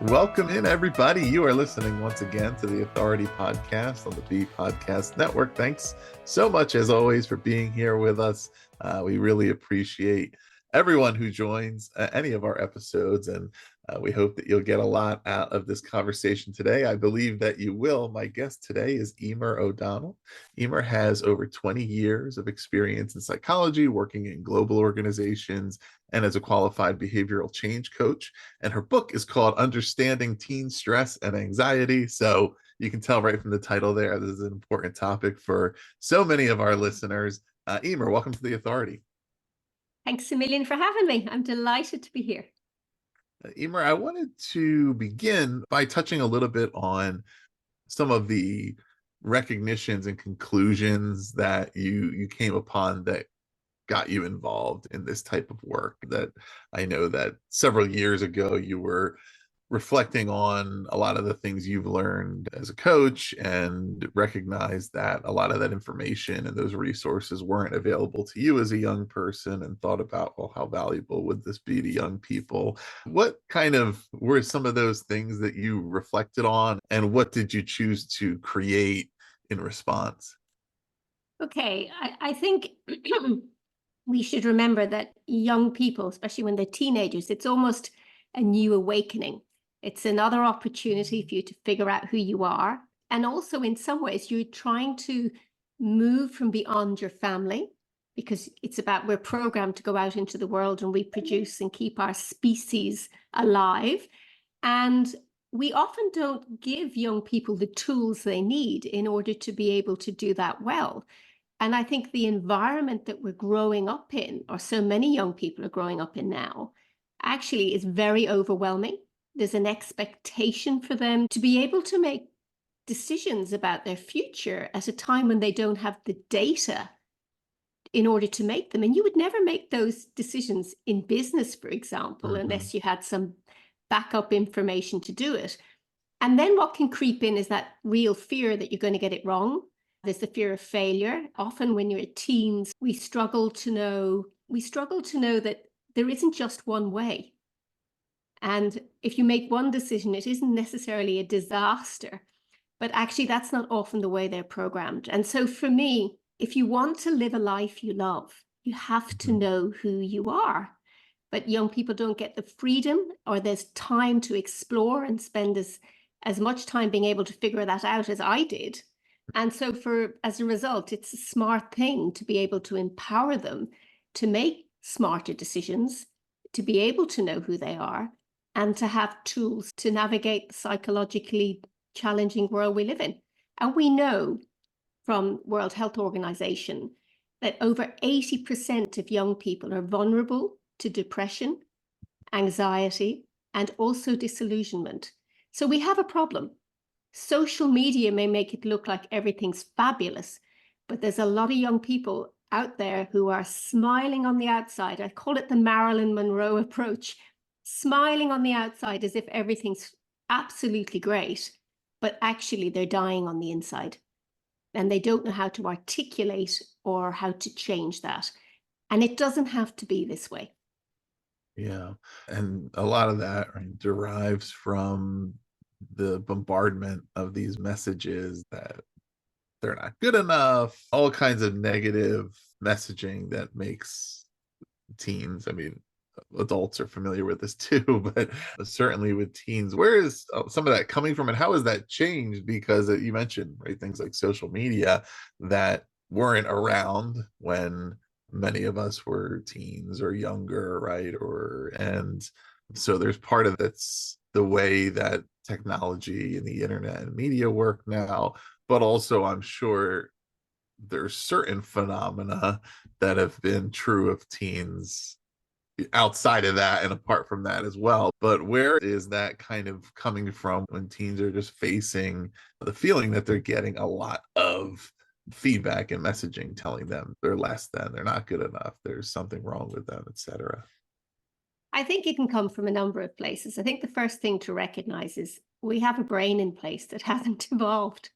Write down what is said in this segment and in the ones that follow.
Welcome in, everybody. You are listening once again to the Authority Podcast on the B Podcast Network. Thanks so much, as always, for being here with us. We really appreciate everyone who joins any of our episodes, and we hope that you'll get a lot out of this conversation today. I believe that you will. My guest today is Emer O'Donnell. Emer has over 20 years of experience in psychology, working in global organizations, and as a qualified behavioral change coach. And her book is called Understanding Teen Stress and Anxiety. So you can tell right from the title there, this is an important topic for so many of our listeners. Emer, welcome to the Authority. Thanks a million for having me. I'm delighted to be here. Emer, I wanted to begin by touching a little bit on some of the recognitions and conclusions that you came upon that got you involved in this type of work. That I know that several years ago you were reflecting on a lot of the things you've learned as a coach and recognized that a lot of that information and those resources weren't available to you as a young person, and thought about, well, how valuable would this be to young people? What kind of were some of those things that you reflected on, and what did you choose to create in response? Okay, I think we should remember that young people, especially when they're teenagers, it's almost a new awakening. It's another opportunity for you to figure out who you are. And also, in some ways, you're trying to move from beyond your family, because it's about, we're programmed to go out into the world and reproduce and keep our species alive. And we often don't give young people the tools they need in order to be able to do that well. And I think the environment that we're growing up in, or so many young people are growing up in now, actually is very overwhelming. There's an expectation for them to be able to make decisions about their future at a time when they don't have the data in order to make them. And you would never make those decisions in business, for example, unless you had some backup information to do it. And then what can creep in is that real fear that you're going to get it wrong. There's the fear of failure. Often when you're teens, we struggle to know that there isn't just one way. And if you make one decision, it isn't necessarily a disaster, but actually that's not often the way they're programmed. And so for me, if you want to live a life you love, you have to know who you are. But young people don't get the freedom, or there's time to explore and spend as much time being able to figure that out as I did. And so as a result, it's a smart thing to be able to empower them to make smarter decisions, to be able to know who they are, and to have tools to navigate the psychologically challenging world we live in. And we know from World Health Organization that over 80% of young people are vulnerable to depression, anxiety, and also disillusionment. So we have a problem. Social media may make it look like everything's fabulous, but there's a lot of young people out there who are smiling on the outside. I call it the Marilyn Monroe approach, smiling on the outside as if everything's absolutely great, but actually they're dying on the inside. And they don't know how to articulate or how to change that. And it doesn't have to be this way. Yeah. And a lot of that, right, derives from the bombardment of these messages that they're not good enough, all kinds of negative messaging that makes teens, I mean, adults are familiar with this too, but certainly with teens, where is some of that coming from, and how has that changed? Because you mentioned, right, things like social media that weren't around when many of us were teens or younger, right? And so there's part of that's the way that technology and the internet and media work now, but also I'm sure there's certain phenomena that have been true of teens outside of that and apart from that as well. But where is that kind of coming from when teens are just facing the feeling that they're getting a lot of feedback and messaging telling them they're less than, they're not good enough, there's something wrong with them, etc.? I think it can come from a number of places. I think the first thing to recognize is we have a brain in place that hasn't evolved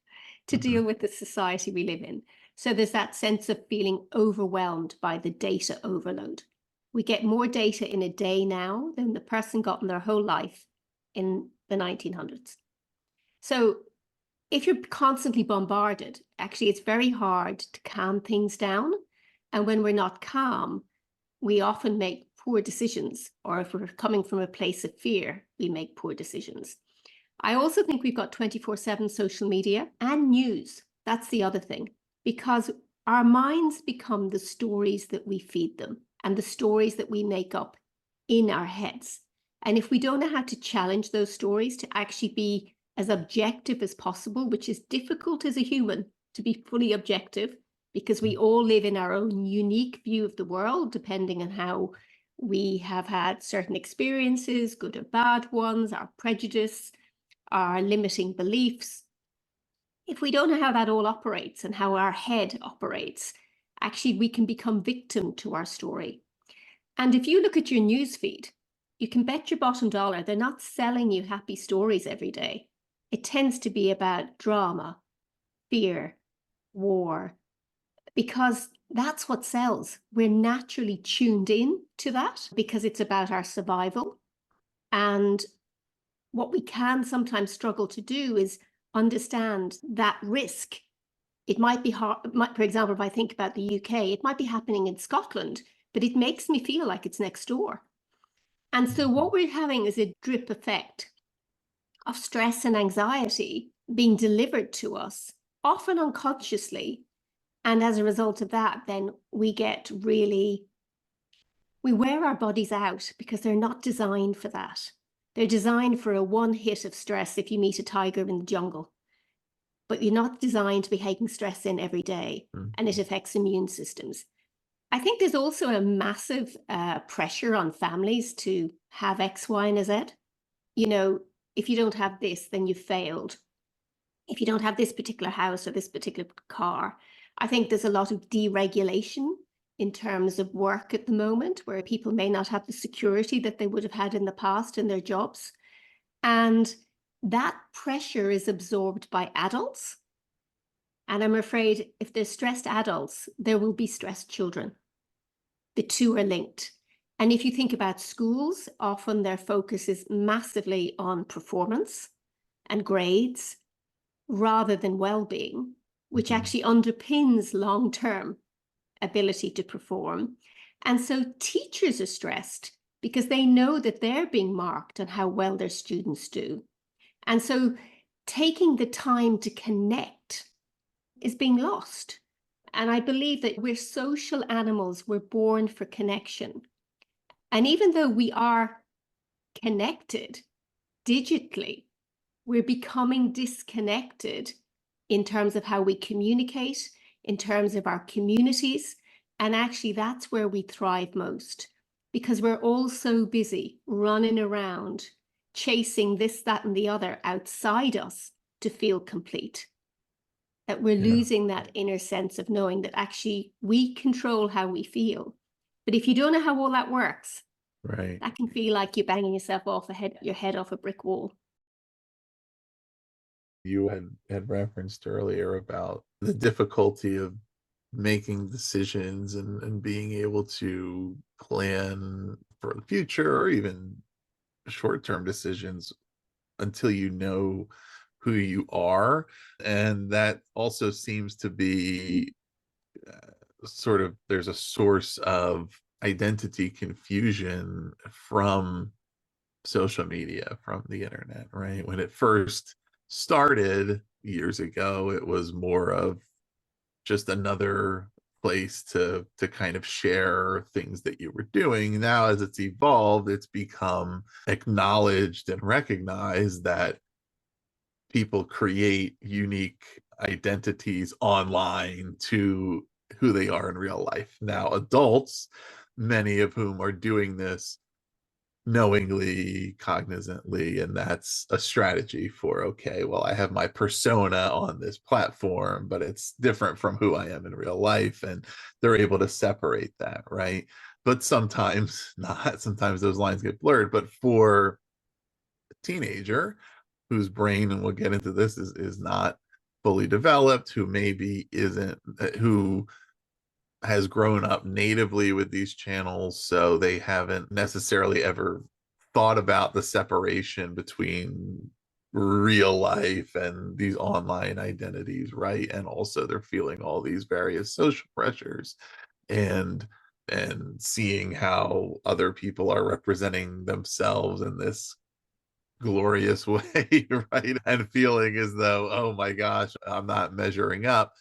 to deal with the society we live in. So there's that sense of feeling overwhelmed by the data overload. We get more data in a day now than the person got in their whole life in the 1900s. So if you're constantly bombarded, actually, it's very hard to calm things down. And when we're not calm, we often make poor decisions. Or if we're coming from a place of fear, we make poor decisions. I also think we've got 24/7 social media and news. That's the other thing, because our minds become the stories that we feed them and the stories that we make up in our heads. And if we don't know how to challenge those stories to actually be as objective as possible, which is difficult as a human to be fully objective, because we all live in our own unique view of the world, depending on how we have had certain experiences, good or bad ones, our prejudice, our limiting beliefs. If we don't know how that all operates and how our head operates, actually we can become victim to our story. And if you look at your news feed, you can bet your bottom dollar they're not selling you happy stories every day. It tends to be about drama, fear, war, because that's what sells. We're naturally tuned in to that because it's about our survival. And what we can sometimes struggle to do is understand that risk. It might be hard, for example, if I think about the UK, it might be happening in Scotland, but it makes me feel like it's next door. And so what we're having is a drip effect of stress and anxiety being delivered to us, often unconsciously. And as a result of that, then we wear our bodies out because they're not designed for that. They're designed for a one hit of stress if you meet a tiger in the jungle. But you're not designed to be taking stress in every day, and it affects immune systems. I think there's also a massive pressure on families to have X, Y, and Z. You know, if you don't have this, then you've failed. If you don't have this particular house or this particular car, I think there's a lot of deregulation in terms of work at the moment, where people may not have the security that they would have had in the past in their jobs. And that pressure is absorbed by adults. And I'm afraid if there's stressed adults, there will be stressed children. The two are linked. And if you think about schools, often their focus is massively on performance and grades rather than well-being, which actually underpins long-term ability to perform. And so teachers are stressed because they know that they're being marked on how well their students do. And so taking the time to connect is being lost. And I believe that we're social animals, we're born for connection. And even though we are connected digitally, we're becoming disconnected in terms of how we communicate, in terms of our communities. And actually, that's where we thrive most, because we're all so busy running around, chasing this, that, and the other outside us to feel complete, that we're losing that inner sense of knowing that actually we control how we feel. But if you don't know how all that works, Right. that can feel like you're banging yourself off your head off a brick wall. You had referenced earlier about the difficulty of making decisions and being able to plan for the future or even short-term decisions until you know who you are. And that also seems to be sort of, there's a source of identity confusion from social media, from the internet, right? When it first started years ago, it was more of just another place to kind of share things that you were doing. Now, as it's evolved, it's become acknowledged and recognized that people create unique identities online to who they are in real life. Now, adults, many of whom are doing this knowingly, cognizantly, and that's a strategy for, okay, well, I have my persona on this platform, but it's different from who I am in real life, and they're able to separate that, right? But sometimes not. Sometimes those lines get blurred. But for a teenager whose brain, and we'll get into this, is not fully developed, who maybe isn't, who has grown up natively with these channels, so they haven't necessarily ever thought about the separation between real life and these online identities, right? And also they're feeling all these various social pressures, and seeing how other people are representing themselves in this glorious way, right? And feeling as though, oh my gosh, I'm not measuring up,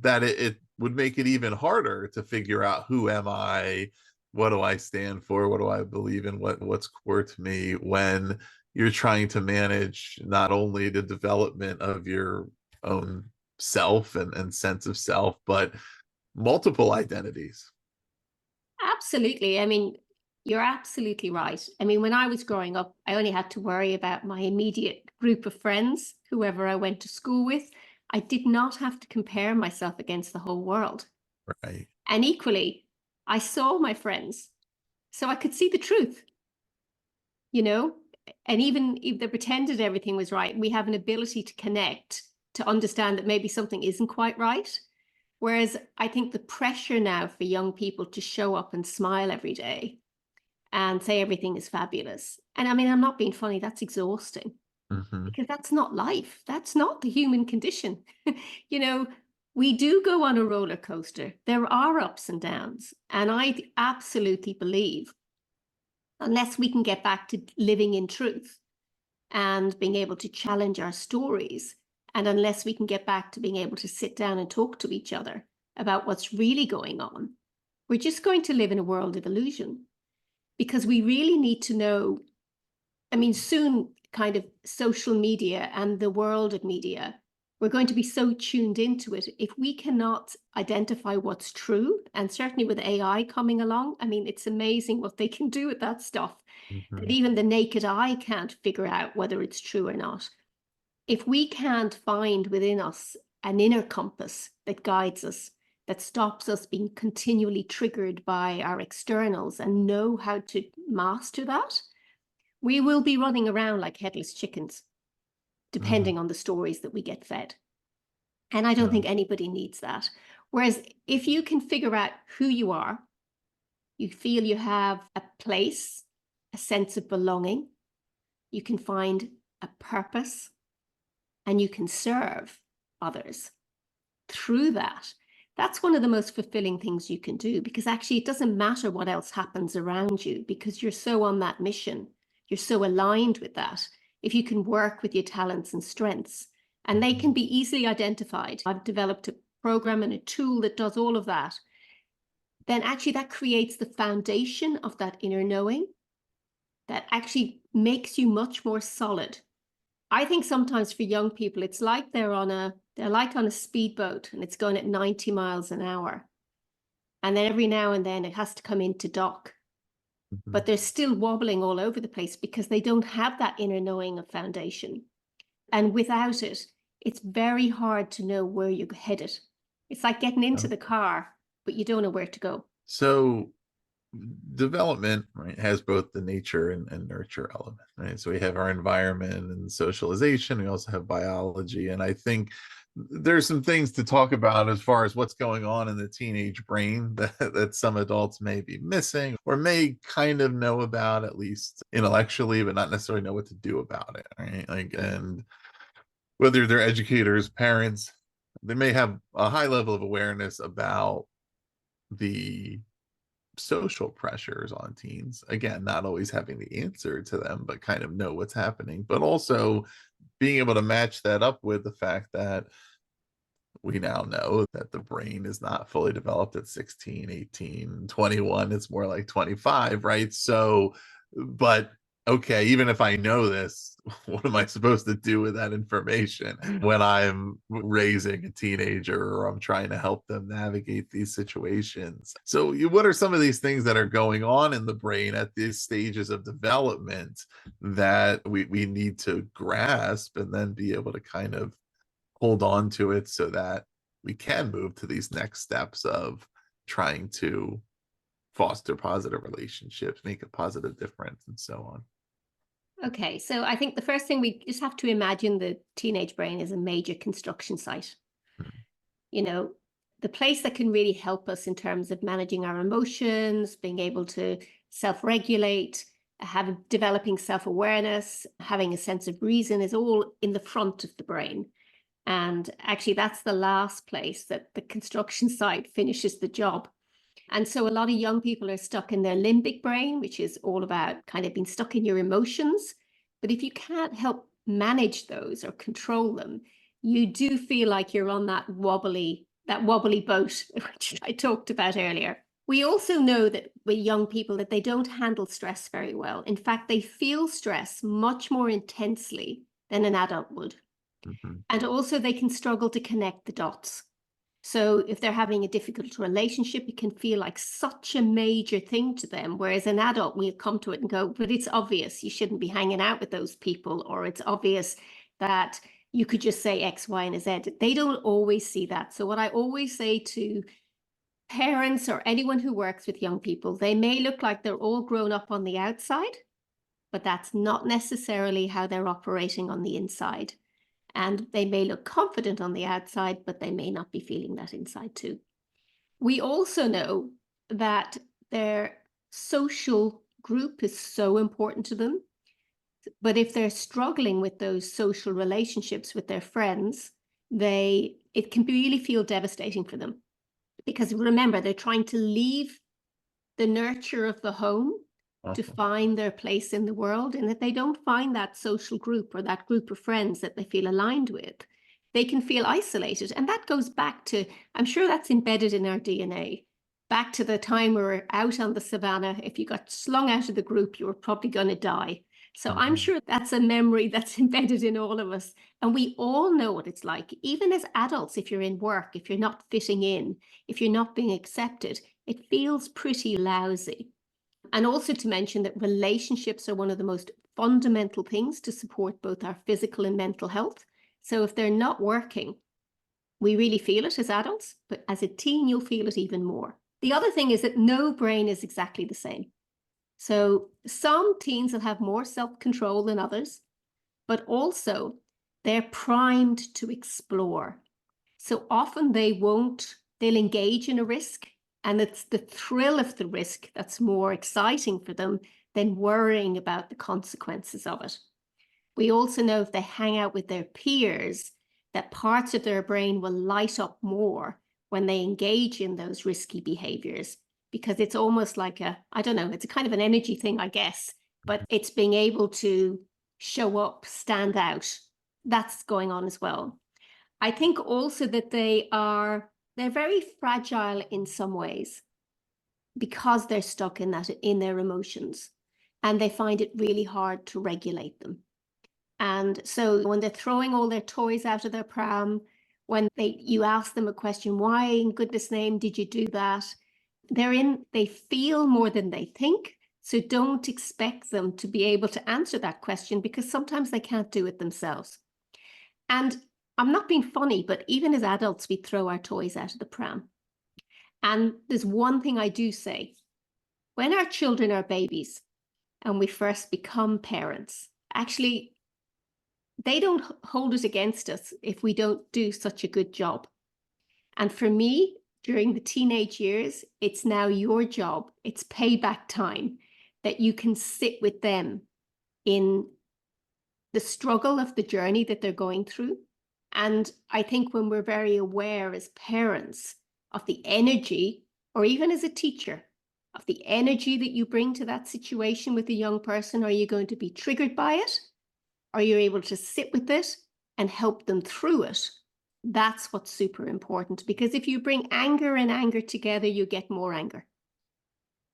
that it would make it even harder to figure out, who am I? What do I stand for? What do I believe in? What's core to me, when you're trying to manage not only the development of your own self and sense of self, but multiple identities. Absolutely. I mean, you're absolutely right. I mean, when I was growing up, I only had to worry about my immediate group of friends, whoever I went to school with. I did not have to compare myself against the whole world. Right. And equally, I saw my friends, so I could see the truth, you know? And even if they pretended everything was right, we have an ability to connect, to understand that maybe something isn't quite right. Whereas I think the pressure now for young people to show up and smile every day and say everything is fabulous. And I mean, I'm not being funny, that's exhausting, Hmm. because that's not life. That's not the human condition. You know, we do go on a roller coaster. There are ups and downs. And I absolutely believe, unless we can get back to living in truth and being able to challenge our stories, and unless we can get back to being able to sit down and talk to each other about what's really going on, we're just going to live in a world of illusion, because we really need to know. I mean, soon, kind of social media and the world of media, we're going to be so tuned into it. If we cannot identify what's true, and certainly with AI coming along, I mean, it's amazing what they can do with that stuff, that Hmm. even the naked eye can't figure out whether it's true or not. If we can't find within us an inner compass that guides us, that stops us being continually triggered by our externals, and know how to master that, we will be running around like headless chickens, Hmm. depending on the stories that we get fed. And I don't Yeah. think anybody needs that. Whereas if you can figure out who you are, you feel you have a place, a sense of belonging, you can find a purpose, and you can serve others through that. That's one of the most fulfilling things you can do, because actually it doesn't matter what else happens around you, because you're so on that mission. You're so aligned with that. If you can work with your talents and strengths, and they can Mhm. be easily identified. I've developed a program and a tool that does all of that. Then actually that creates the foundation of that inner knowing that actually makes you much more solid. I think sometimes for young people, it's like they're like on a speedboat and it's going at 90 miles an hour. And then every now and then it has to come into dock, Mhm. but they're still wobbling all over the place because they don't have that inner knowing of foundation. And without it, it's very hard to know where you're headed. It's like getting into Oh. the car, but you don't know where to go. So development, right, has both the nature and nurture element, right? So we have our environment and socialization. We also have biology, and I think there's some things to talk about as far as what's going on in the teenage brain that some adults may be missing, or may kind of know about, at least intellectually, but not necessarily know what to do about it, right? Like, and whether they're educators, parents, they may have a high level of awareness about the social pressures on teens. Again, not always having the answer to them, but kind of know what's happening. But also being able to match that up with the fact that we now know that the brain is not fully developed at 16, 18, 21. It's more like 25, right? So, but okay, even if I know this, what am I supposed to do with that information when I'm raising a teenager, or I'm trying to help them navigate these situations? So, what are some of these things that are going on in the brain at these stages of development that we need to grasp, and then be able to kind of hold on to it, so that we can move to these next steps of trying to foster positive relationships, make a positive difference, and so on. Okay, so I think the first thing, we just have to imagine the teenage brain is a major construction site. Mm. You know, the place that can really help us in terms of managing our emotions, being able to self regulate, developing self-awareness, having a sense of reason is all in the front of the brain. And actually, that's the last place that the construction site finishes the job. And so a lot of young people are stuck in their limbic brain, which is all about kind of being stuck in your emotions. But if you can't help manage those or control them, you do feel like you're on that wobbly boat, which I talked about earlier. We also know that with young people that they don't handle stress very well. In fact, they feel stress much more intensely than an adult would. Mm-hmm. And also they can struggle to connect the dots. So if they're having a difficult relationship, it can feel like such a major thing to them. Whereas an adult will come to it and go, but it's obvious you shouldn't be hanging out with those people, or it's obvious that you could just say X, Y, and Z. They don't always see that. So what I always say to parents or anyone who works with young people, they may look like they're all grown up on the outside, but that's not necessarily how they're operating on the inside. And they may look confident on the outside, but they may not be feeling that inside too. We also know that their social group is so important to them. But if they're struggling with those social relationships with their friends, it can really feel devastating for them. Because remember, they're trying to leave the nurture of the home to find their place in the world, and if they don't find that social group or that group of friends that they feel aligned with, they can feel isolated. And that goes back to, I'm sure that's embedded in our DNA, back to the time we were out on the savannah. If you got slung out of the group, you were probably going to die. So I'm sure that's a memory that's embedded in all of us. And we all know what it's like, even as adults, if you're in work, if you're not fitting in, if you're not being accepted, it feels pretty lousy. And also to mention that relationships are one of the most fundamental things to support both our physical and mental health. So if they're not working, we really feel it as adults, but as a teen, you'll feel it even more. The other thing is that no brain is exactly the same. So some teens will have more self-control than others, but also they're primed to explore. So often they'll engage in a risk, and it's the thrill of the risk that's more exciting for them than worrying about the consequences of it. We also know if they hang out with their peers, that parts of their brain will light up more when they engage in those risky behaviors, because it's almost like it's a kind of an energy thing, I guess, but it's being able to show up, stand out. That's going on as well. I think also that they're very fragile in some ways because they're stuck in their emotions, and they find it really hard to regulate them. And so when they're throwing all their toys out of their pram, when you ask them a question, why in goodness name did you do that? They feel more than they think. So don't expect them to be able to answer that question, because sometimes they can't do it themselves. And I'm not being funny, but even as adults, we throw our toys out of the pram. And there's one thing I do say. When our children are babies and we first become parents, actually, they don't hold it against us if we don't do such a good job. And for me, during the teenage years, it's now your job. It's payback time, that you can sit with them in the struggle of the journey that they're going through. And I think when we're very aware as parents of the energy, or even as a teacher, of the energy that you bring to that situation with a young person, are you going to be triggered by it? Are you able to sit with it and help them through it? That's what's super important, because if you bring anger and anger together, you get more anger.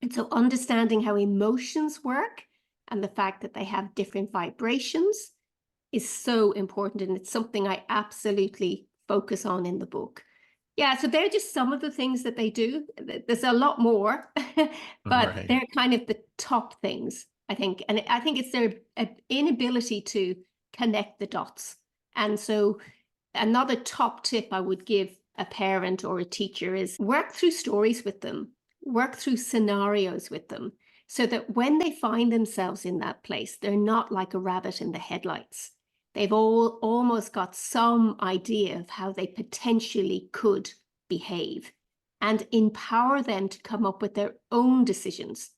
And so understanding how emotions work and the fact that they have different vibrations is so important. And it's something I absolutely focus on in the book. Yeah, so they're just some of the things that they do. There's a lot more, but Right. they're kind of the top things, I think. And I think it's their inability to connect the dots. And so another top tip I would give a parent or a teacher is work through stories with them, work through scenarios with them, so that when they find themselves in that place, they're not like a rabbit in the headlights. They've almost got some idea of how they potentially could behave, and empower them to come up with their own decisions.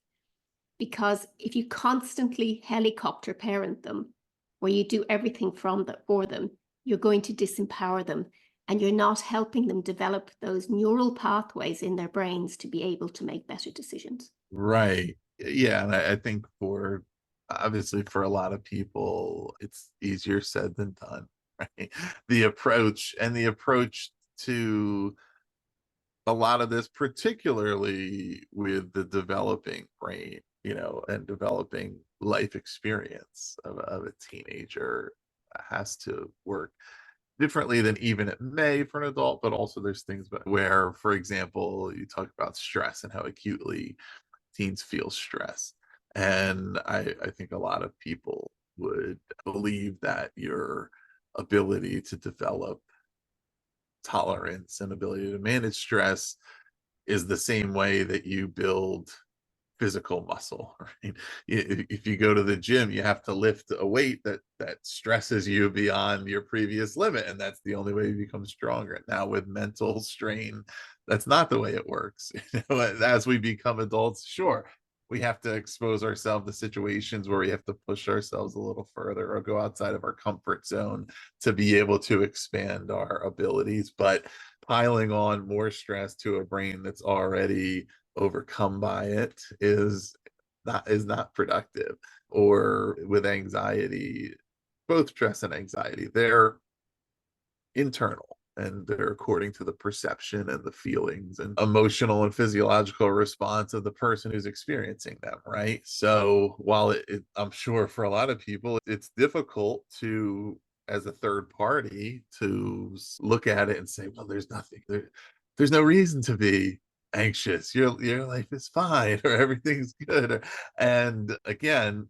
Because if you constantly helicopter parent them, where you do everything for them, you're going to disempower them, and you're not helping them develop those neural pathways in their brains to be able to make better decisions. Right. Yeah, and I think for obviously for a lot of people, it's easier said than done, right? The approach to a lot of this, particularly with the developing brain, and developing life experience of a teenager, has to work differently than even it may for an adult. But also there's things where, for example, you talk about stress and how acutely teens feel stress. And I think a lot of people would believe that your ability to develop tolerance and ability to manage stress is the same way that you build physical muscle, right? If you go to the gym, you have to lift a weight that stresses you beyond your previous limit, and that's the only way you become stronger. Now, with mental strain, that's not the way it works. As we become adults, sure, we have to expose ourselves to situations where we have to push ourselves a little further or go outside of our comfort zone to be able to expand our abilities. But piling on more stress to a brain that's already overcome by it is not productive. Or with anxiety, both stress and anxiety, they're internal, and they're according to the perception and the feelings and emotional and physiological response of the person who's experiencing them, right? So while I'm sure for a lot of people it's difficult to, as a third party, to look at it and say, well, there's no reason to be anxious, your life is fine, or everything's good, and again,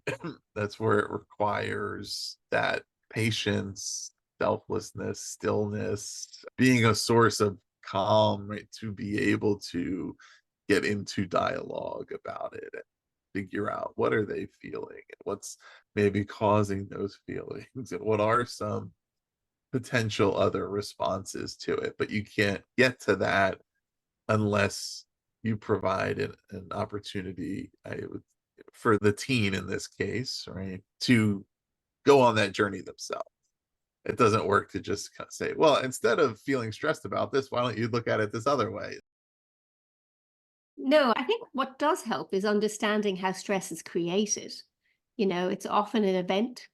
that's where it requires that patience, selflessness, stillness, being a source of calm, right? To be able to get into dialogue about it and figure out what are they feeling and what's maybe causing those feelings and what are some potential other responses to it. But you can't get to that unless you provide an opportunity, for the teen in this case, right, to go on that journey themselves. It doesn't work to just say, well, instead of feeling stressed about this, why don't you look at it this other way? No, I think what does help is understanding how stress is created. It's often an event,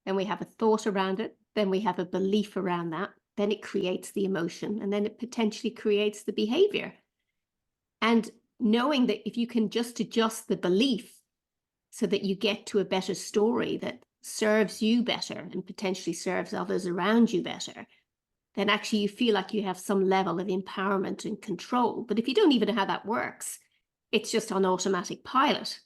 then we have a thought around it, then we have a belief around that, then it creates the emotion, and then it potentially creates the behavior. And knowing that if you can just adjust the belief so that you get to a better story that serves you better and potentially serves others around you better, then actually you feel like you have some level of empowerment and control. But if you don't even know how that works, it's just on automatic pilot.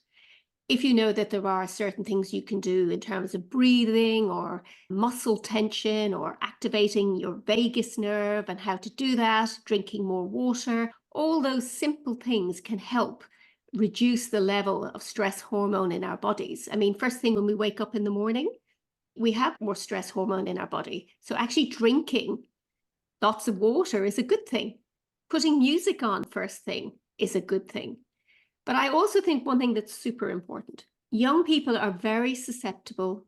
If you know that there are certain things you can do in terms of breathing or muscle tension or activating your vagus nerve and how to do that, drinking more water, all those simple things can help reduce the level of stress hormone in our bodies. I mean, first thing when we wake up in the morning, we have more stress hormone in our body. So actually drinking lots of water is a good thing. Putting music on first thing is a good thing. But I also think one thing that's super important, young people are very susceptible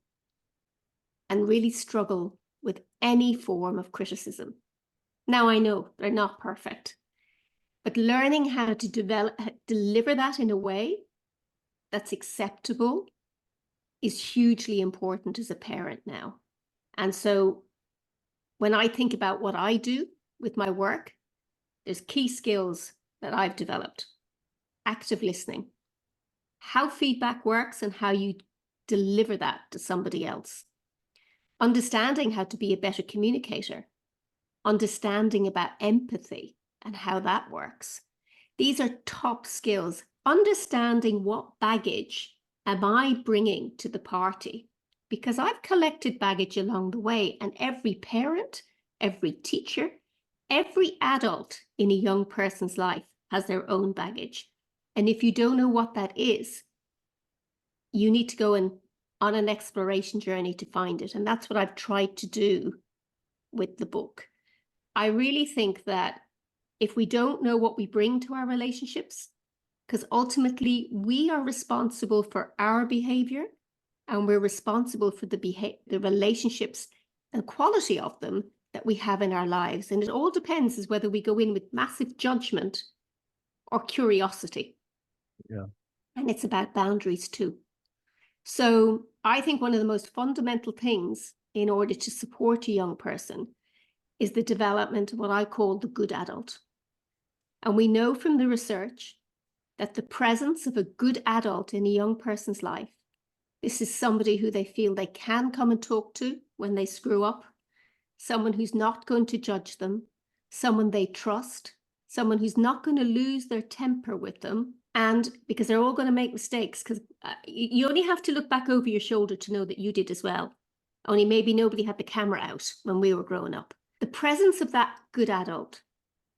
and really struggle with any form of criticism. Now, I know they're not perfect, but learning how to deliver that in a way that's acceptable is hugely important as a parent now. And so when I think about what I do with my work, there's key skills that I've developed. Active listening, how feedback works and how you deliver that to somebody else. Understanding how to be a better communicator. Understanding about empathy and how that works. These are top skills. Understanding what baggage am I bringing to the party? Because I've collected baggage along the way, and every parent, every teacher, every adult in a young person's life has their own baggage. And if you don't know what that is, you need to go on an exploration journey to find it. And that's what I've tried to do with the book. I really think that if we don't know what we bring to our relationships, because ultimately we are responsible for our behavior, and we're responsible for the relationships and quality of them that we have in our lives. And it all depends as whether we go in with massive judgment or curiosity. Yeah. And it's about boundaries too. So I think one of the most fundamental things in order to support a young person is the development of what I call the good adult. And we know from the research that the presence of a good adult in a young person's life, this is somebody who they feel they can come and talk to when they screw up, someone who's not going to judge them, someone they trust, someone who's not going to lose their temper with them. And because they're all going to make mistakes, because you only have to look back over your shoulder to know that you did as well. Only maybe nobody had the camera out when we were growing up. The presence of that good adult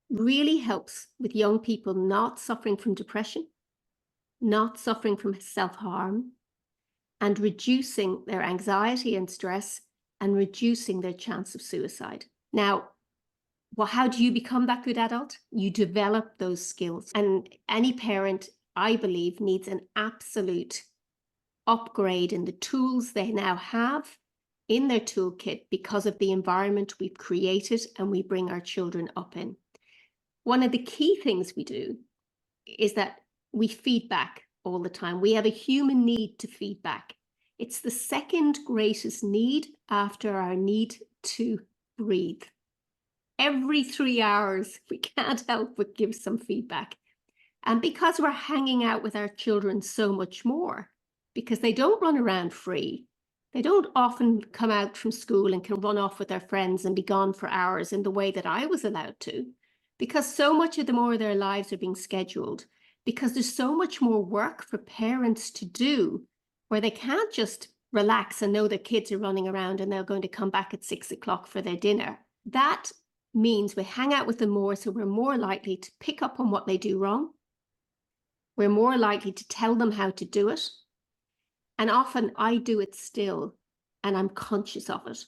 really helps with young people not suffering from depression, not suffering from self-harm, and reducing their anxiety and stress, and reducing their chance of suicide. Now, well, how do you become that good adult? You develop those skills. And any parent, I believe, needs an absolute upgrade in the tools they now have in their toolkit because of the environment we've created and we bring our children up in. One of the key things we do is that we feed back all the time. We have a human need to feed back. It's the second greatest need after our need to breathe. Every 3 hours, we can't help but give some feedback. And because we're hanging out with our children so much more, because they don't run around free, they don't often come out from school and can run off with their friends and be gone for hours in the way that I was allowed to, because so much of the more of their lives are being scheduled, because there's so much more work for parents to do where they can't just relax and know their kids are running around and they're going to come back at 6 o'clock for their dinner. That means we hang out with them more, so we're more likely to pick up on what they do wrong. We're more likely to tell them how to do it. And often I do it still, and I'm conscious of it.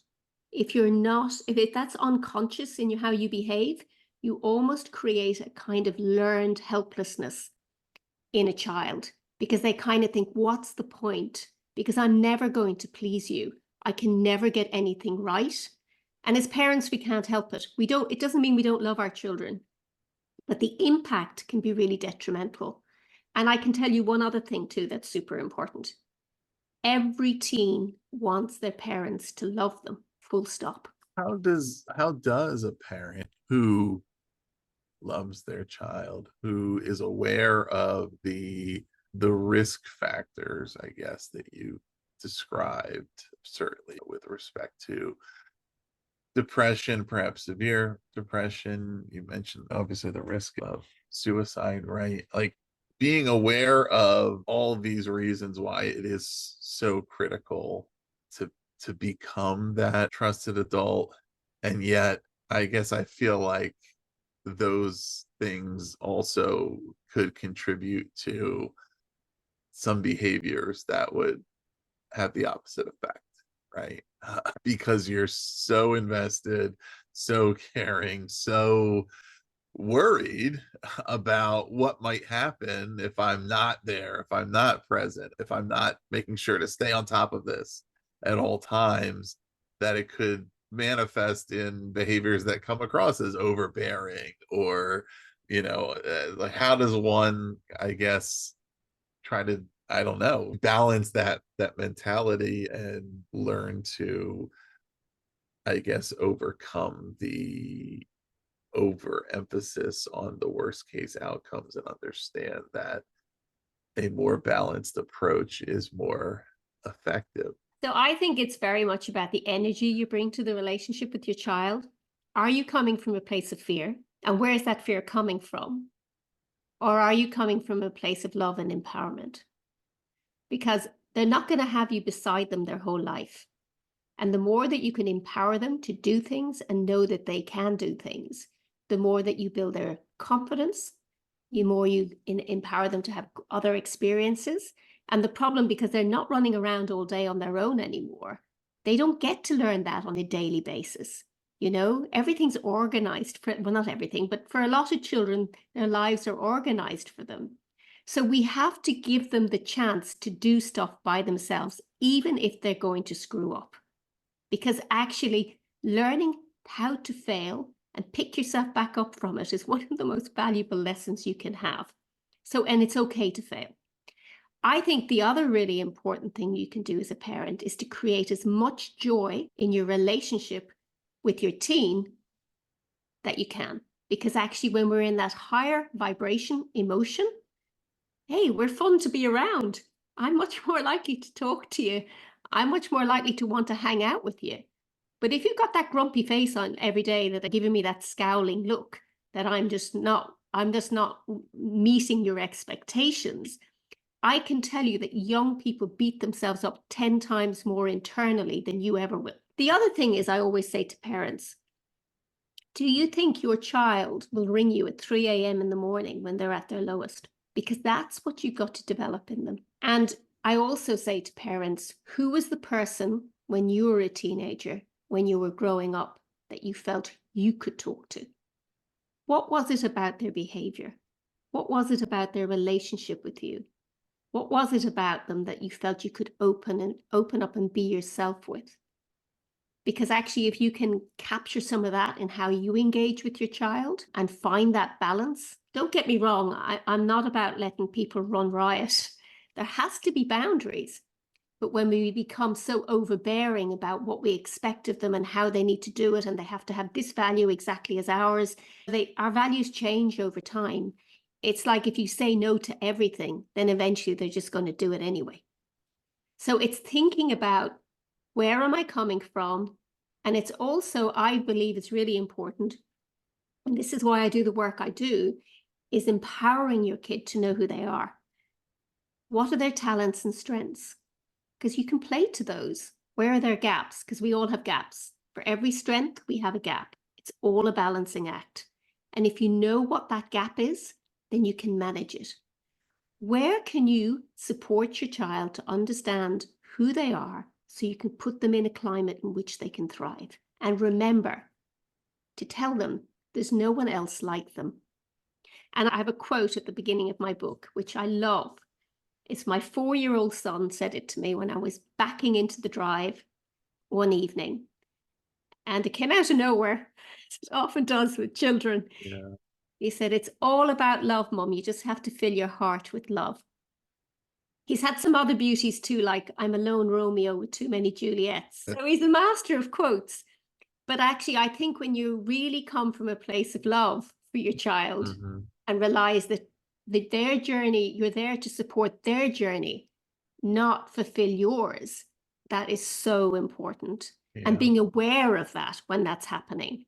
If you're not, if that's unconscious in how you behave, you almost create a kind of learned helplessness in a child, because they kind of think, what's the point? Because I'm never going to please you. I can never get anything right. And as parents, we can't help it. It doesn't mean we don't love our children, but the impact can be really detrimental. And I can tell you one other thing too that's super important. Every teen wants their parents to love them, full stop. How does a parent who loves their child, who is aware of the risk factors, I guess, that you described, certainly with respect to depression, perhaps severe depression. You mentioned obviously the risk of suicide, right? Like being aware of all these reasons why it is so critical to become that trusted adult. And yet, I guess I feel like those things also could contribute to some behaviors that would have the opposite effect, right? Because you're so invested, so caring, so worried about what might happen if I'm not there, if I'm not present, if I'm not making sure to stay on top of this at all times, that it could manifest in behaviors that come across as overbearing or, like how does one, I guess, try to, I don't know, balance that mentality and learn to, I guess, overcome the overemphasis on the worst case outcomes and understand that a more balanced approach is more effective. So I think it's very much about the energy you bring to the relationship with your child. Are you coming from a place of fear? And where is that fear coming from? Or are you coming from a place of love and empowerment? Because they're not going to have you beside them their whole life. And the more that you can empower them to do things and know that they can do things, the more that you build their confidence, the more you empower them to have other experiences. And the problem, because they're not running around all day on their own anymore, they don't get to learn that on a daily basis. Everything's organized for, well, not everything, but for a lot of children, their lives are organized for them. So we have to give them the chance to do stuff by themselves, even if they're going to screw up. Because actually, learning how to fail and pick yourself back up from it is one of the most valuable lessons you can have. So, and it's okay to fail. I think the other really important thing you can do as a parent is to create as much joy in your relationship with your teen that you can. Because actually, when we're in that higher vibration emotion, hey, we're fun to be around. I'm much more likely to talk to you. I'm much more likely to want to hang out with you. But if you've got that grumpy face on every day that are giving me that scowling look that I'm just not meeting your expectations, I can tell you that young people beat themselves up 10 times more internally than you ever will. The other thing is, I always say to parents, do you think your child will ring you at 3 a.m. in the morning when they're at their lowest? Because that's what you've got to develop in them. And I also say to parents, who was the person when you were a teenager, when you were growing up, that you felt you could talk to? What was it about their behavior? What was it about their relationship with you? What was it about them that you felt you could open up and be yourself with? Because actually, if you can capture some of that in how you engage with your child and find that balance, don't get me wrong, I'm not about letting people run riot. There has to be boundaries. But when we become so overbearing about what we expect of them and how they need to do it, and they have to have this value exactly as ours, our values change over time. It's like if you say no to everything, then eventually they're just going to do it anyway. So it's thinking about, where am I coming from? And it's also, I believe it's really important, and this is why I do the work I do, is empowering your kid to know who they are. What are their talents and strengths? Because you can play to those. Where are their gaps? Because we all have gaps. For every strength, we have a gap. It's all a balancing act. And if you know what that gap is, then you can manage it. Where can you support your child to understand who they are so you can put them in a climate in which they can thrive? And remember to tell them there's no one else like them. And I have a quote at the beginning of my book, which I love. It's my 4-year-old son said it to me when I was backing into the drive one evening. And it came out of nowhere, as it often does with children. Yeah. He said, "It's all about love, Mum. You just have to fill your heart with love." He's had some other beauties too, like "I'm a lone Romeo with too many Juliets." So he's a master of quotes. But actually, I think when you really come from a place of love for your child Mhm. and realize that their journey, you're there to support their journey, not fulfill yours, that is so important. And Yeah. being aware of that when that's happening.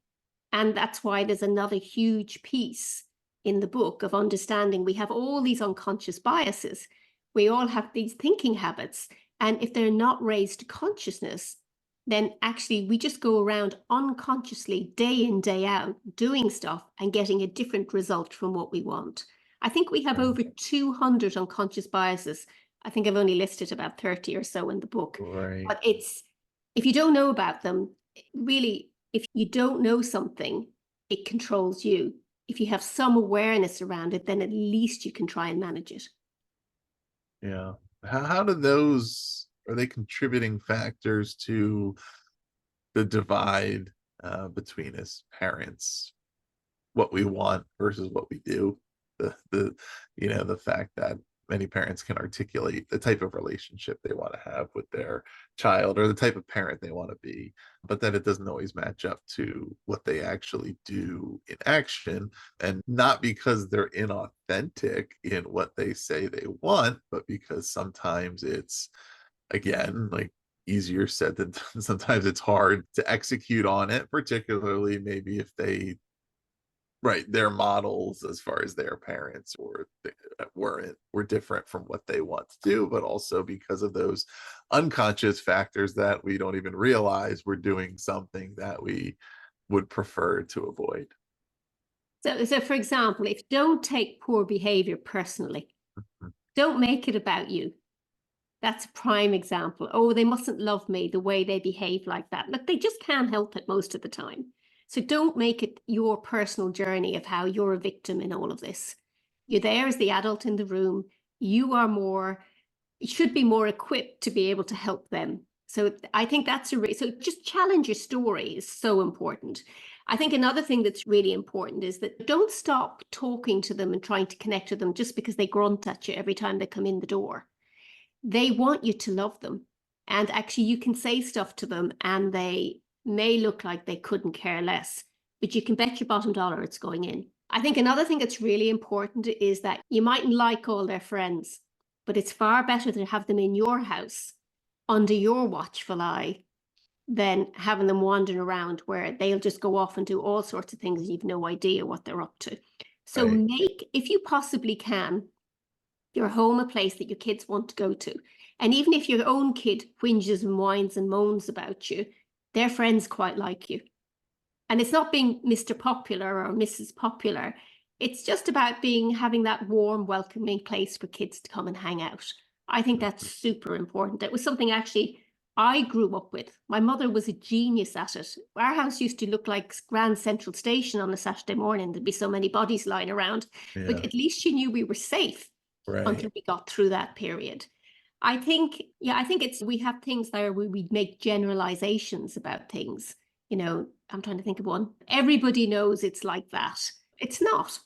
And that's why there's another huge piece in the book of understanding we have all these unconscious biases. We all have these thinking habits. And if they're not raised to consciousness, then actually we just go around unconsciously, day in, day out, doing stuff and getting a different result from what we want. I think we have Right. over 200 unconscious biases. I think I've only listed about 30 or so in the book. Right. But if you don't know about them, really, if you don't know something, it controls you. If you have some awareness around it, then at least you can try and manage it. Yeah. How do those, are they contributing factors to the divide between us parents, what we want versus what we do? The fact that many parents can articulate the type of relationship they want to have with their child or the type of parent they want to be, but then it doesn't always match up to what they actually do in action. And not because they're inauthentic in what they say they want, but because sometimes it's, again, like, easier said than done. Sometimes it's hard to execute on it, particularly maybe if they, right, their models as far as their parents or were different from what they want to do, but also because of those unconscious factors that we don't even realize we're doing something that we would prefer to avoid. So for example, if don't take poor behavior personally, Mhm. don't make it about you. That's a prime example. Oh, they mustn't love me the way they behave like that. Look, they just can't help it most of the time. So don't make it your personal journey of how you're a victim in all of this. You're there as the adult in the room. You are more, you should be more equipped to be able to help them. So I think that's so just challenge your story is so important. I think another thing that's really important is that don't stop talking to them and trying to connect to them just because they grunt at you every time they come in the door. They want you to love them. And actually, you can say stuff to them and they may look like they couldn't care less, but you can bet your bottom dollar it's going in. I think another thing that's really important is that you mightn't like all their friends, but it's far better to have them in your house under your watchful eye than having them wandering around where they'll just go off and do all sorts of things and you've no idea what they're up to. So Right. make, if you possibly can, your home a place that your kids want to go to. And even if your own kid whinges and whines and moans about you, their friends quite like you. And it's not being Mr. Popular or Mrs. Popular. It's just about having that warm, welcoming place for kids to come and hang out. I think that's super important. It was something actually I grew up with. My mother was a genius at it. Our house used to look like Grand Central Station on a Saturday morning. There'd be so many bodies lying around, but Yeah. at least she knew we were safe Right. until we got through that period. I think, yeah, I think we have things there where we make generalizations about things. I'm trying to think of one. Everybody knows it's like that. It's not.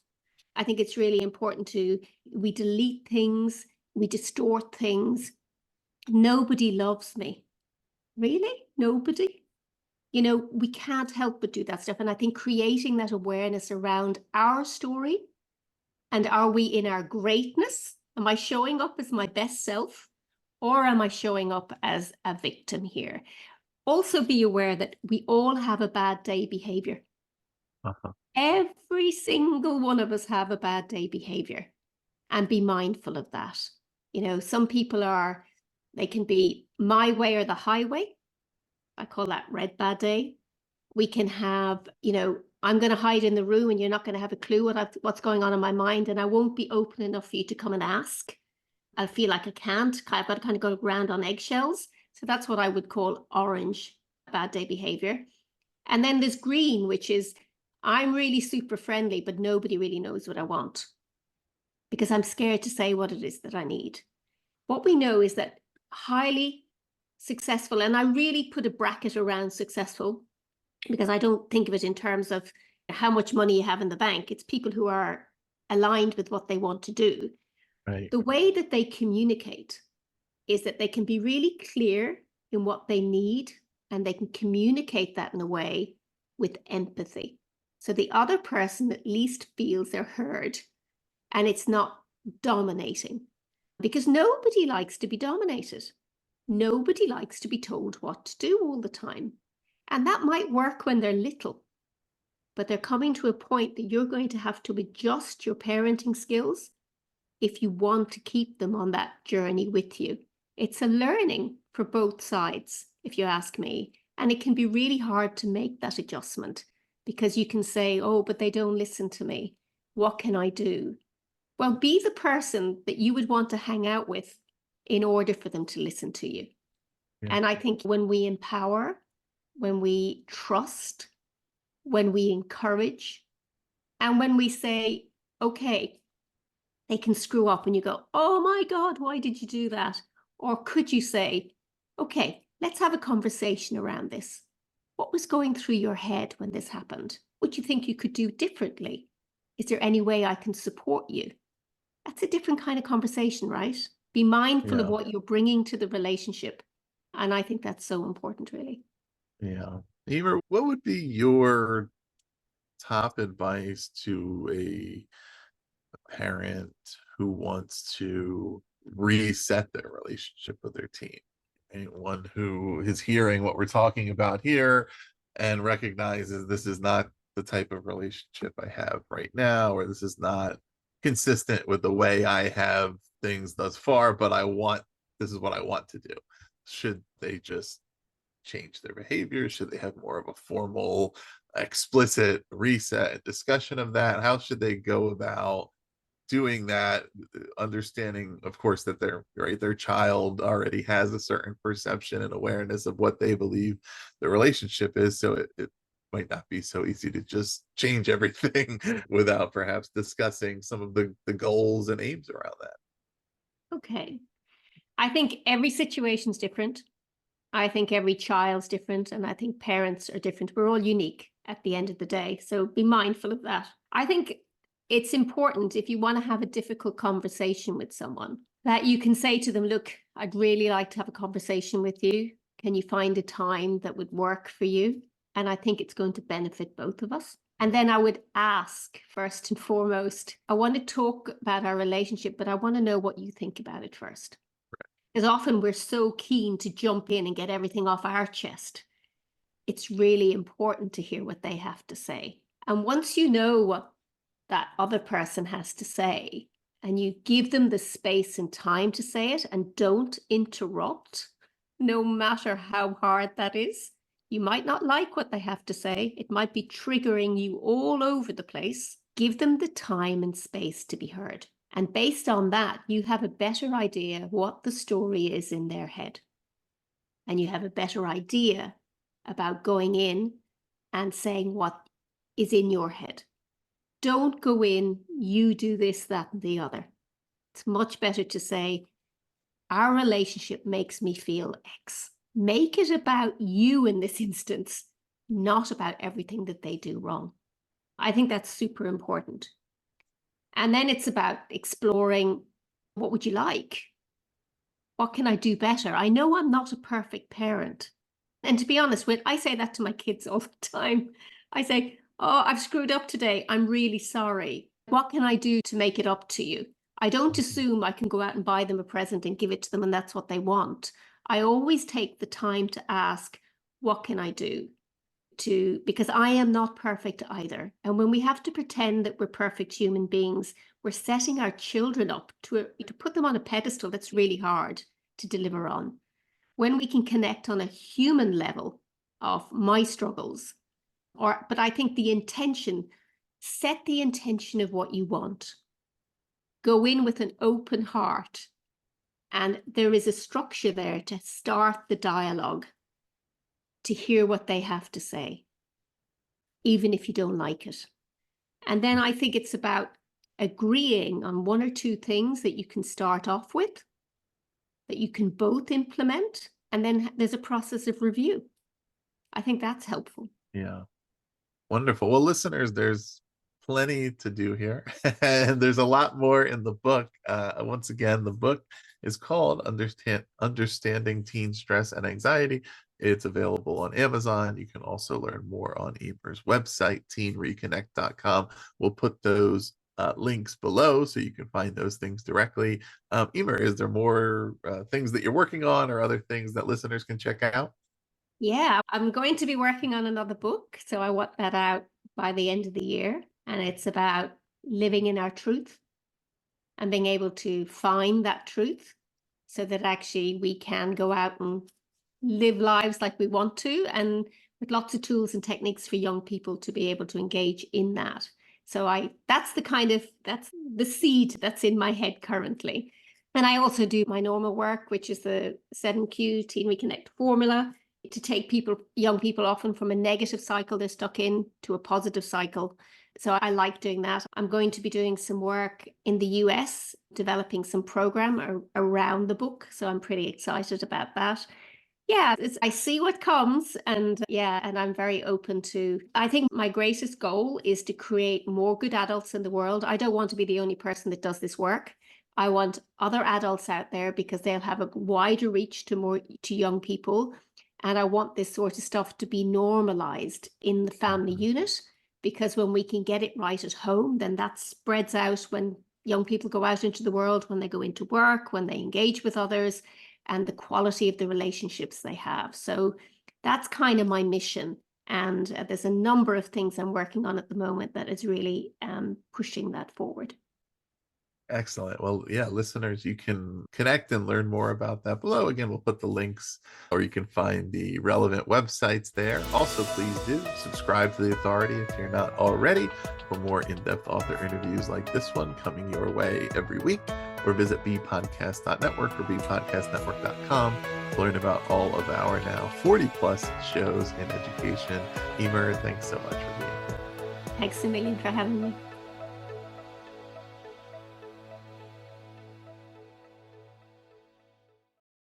I think it's really important we delete things, we distort things. Nobody loves me. Really? Nobody? We can't help but do that stuff. And I think creating that awareness around our story and are we in our greatness? Am I showing up as my best self? Or am I showing up as a victim here? Also, be aware that we all have a bad day behavior. Uh-huh. Every single one of us have a bad day behavior, and be mindful of that. Some people they can be my way or the highway. I call that red bad day. We can have, I'm going to hide in the room and you're not going to have a clue what's going on in my mind, and I won't be open enough for you to come and ask. I feel like I can't. I've got to kind of go around on eggshells. So that's what I would call orange bad day behavior. And then there's green, which is I'm really super friendly, but nobody really knows what I want because I'm scared to say what it is that I need. What we know is that highly successful, and I really put a bracket around successful because I don't think of it in terms of how much money you have in the bank. It's people who are aligned with what they want to do. Right. The way that they communicate is that they can be really clear in what they need and they can communicate that in a way with empathy. So the other person at least feels they're heard and it's not dominating, because nobody likes to be dominated. Nobody likes to be told what to do all the time. And that might work when they're little, but they're coming to a point that you're going to have to adjust your parenting skills if you want to keep them on that journey with you. It's a learning for both sides, if you ask me. And it can be really hard to make that adjustment because you can say, oh, but they don't listen to me. What can I do? Well, be the person that you would want to hang out with in order for them to listen to you. Yeah. And I think when we empower, when we trust, when we encourage, and when we say, okay, they can screw up and you go, oh my God, why did you do that? Or could you say, okay, let's have a conversation around this. What was going through your head when this happened? What do you think you could do differently? Is there any way I can support you? That's a different kind of conversation, right? Be mindful of Yeah. what you're bringing to the relationship. And I think that's so important, really. Yeah. Emer, what would be your top advice to a parent who wants to reset their relationship with their teen? Anyone who is hearing what we're talking about here and recognizes this is not the type of relationship I have right now, or this is not consistent with the way I have things thus far, but this is what I want to do. Should they just change their behavior? Should they have more of a formal, explicit reset and discussion of that? How should they go about doing that, understanding of course that their child already has a certain perception and awareness of what they believe the relationship is, so it might not be so easy to just change everything without perhaps discussing some of the goals and aims around that. Okay. I think every situation's different. I think every child's different, and I think parents are different. We're all unique at the end of the day. So be mindful of that. I think it's important if you want to have a difficult conversation with someone that you can say to them, look, I'd really like to have a conversation with you. Can you find a time that would work for you? And I think it's going to benefit both of us. And then I would ask first and foremost, I want to talk about our relationship, but I want to know what you think about it first. Because often we're so keen to jump in and get everything off our chest. It's really important to hear what they have to say. And once you know what that other person has to say, and you give them the space and time to say it and don't interrupt, no matter how hard that is, you might not like what they have to say. It might be triggering you all over the place. Give them the time and space to be heard. And based on that, you have a better idea what the story is in their head. And you have a better idea about going in and saying what is in your head. Don't go in, you do this, that, and the other. It's much better to say, our relationship makes me feel X. Make it about you in this instance, not about everything that they do wrong. I think that's super important. And then it's about exploring, what would you like? What can I do better? I know I'm not a perfect parent. And to be honest, I say that to my kids all the time. I say, oh, I've screwed up today. I'm really sorry. What can I do to make it up to you? I don't assume I can go out and buy them a present and give it to them and that's what they want. I always take the time to ask, what can I do? Because I am not perfect either. And when we have to pretend that we're perfect human beings, we're setting our children up to put them on a pedestal that's really hard to deliver on. When we can connect on a human level of my struggles, but I think the intention, set the intention of what you want. Go in with an open heart. And there is a structure there to start the dialogue, to hear what they have to say, even if you don't like it. And then I think it's about agreeing on one or two things that you can start off with, that you can both implement, and then there's a process of review. I think that's helpful. Yeah. Wonderful. Well, listeners, there's plenty to do here, and there's a lot more in the book. Once again, the book is called Understanding Teen Stress and Anxiety. It's available on Amazon. You can also learn more on Emer's website, teenreconnect.com. We'll put those links below so you can find those things directly. Emer, is there more things that you're working on or other things that listeners can check out? Yeah, I'm going to be working on another book. So I want that out by the end of the year. And it's about living in our truth and being able to find that truth so that actually we can go out and live lives like we want to, and with lots of tools and techniques for young people to be able to engage in that. So that's the seed that's in my head currently. And I also do my normal work, which is the 7Q Teen Reconnect formula, to take young people often from a negative cycle they're stuck in to a positive cycle. So I like doing that. I'm going to be doing some work in the US, developing some program around the book. So I'm pretty excited about that. Yeah, I see what comes, and I'm very open to, I think my greatest goal is to create more good adults in the world. I don't want to be the only person that does this work. I want other adults out there because they'll have a wider reach to young people. And I want this sort of stuff to be normalized in the family unit, because when we can get it right at home, then that spreads out when young people go out into the world, when they go into work, when they engage with others, and the quality of the relationships they have. So that's kind of my mission. And there's a number of things I'm working on at the moment that is really pushing that forward. Excellent. Well, yeah, listeners, you can connect and learn more about that below. Again, we'll put the links, or you can find the relevant websites there. Also, please do subscribe to The Authority if you're not already, for more in-depth author interviews like this one coming your way every week. Or visit bpodcast.network or bpodcastnetwork.com to learn about all of our now 40 plus shows in education Emer, thanks so much for being here. Thanks a million for having me.